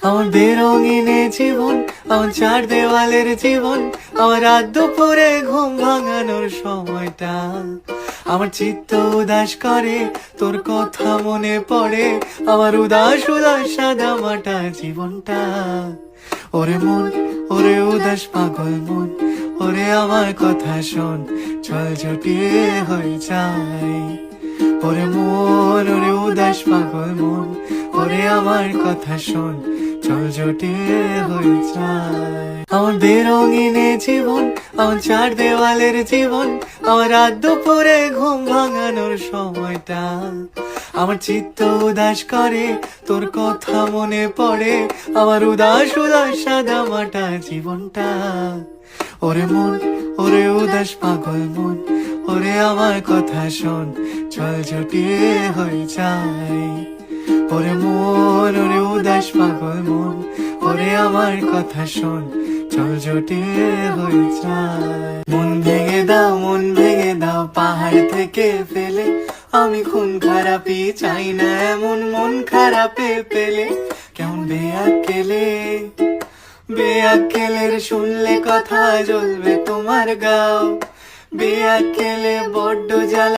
আমার বেরঙিনে জীবন, আমার চার দেওয়ালের জীবন, আমার রাত দুপুরে ঘুম ভাঙানোর সময়টা। আমার চিত্ত উদাস করে, তোর কথা মনে পড়ে, আমার উদাস উদাস সাদা মাটা জীবনটা। ওরে মন, ওরে উদাস পাগল মন, ওরে আমার কথা শোন, চল জটিয়ে হয়ে যায়। ওরে মন, ওরে উদাস পাগল মন, ওরে আমার কথা শোন, চল জটিয়ে হয়ে যায়। আমার বেরঙিনে জীবন, আমার চার দেওয়ালের জীবন, আমার রাত দুপুরে ঘুম ভাঙানোর সময়টা। আমার চিত্ত উদাস করে, তোর কথা মনে পড়ে, আমার উদাস উদাস সাদা মাটা জীবনটা। ওরে মন, ওরে উদাস পাগল মন, ওরে আমার কথা শোন, চল জটিয়ে হয়ে যায়। ওরে মন, ওরে উদাস পাগল মন, ওরে আমার কথা শোন, চল জটিয়ে হয়ে যায়। মন ভেঙে দাও, মন ভেঙে দাও পাহাড় থেকে ফেলে, আমি খুন খারাপি চাই না এমন মন খারাপে পেলে। কেমন বেয়াক্কেলে, বেয়াক্কেলের শুনলে কথা জ্বলবে তোমার গাও, বেয়াক্কেলে বড্ড জ্বালা।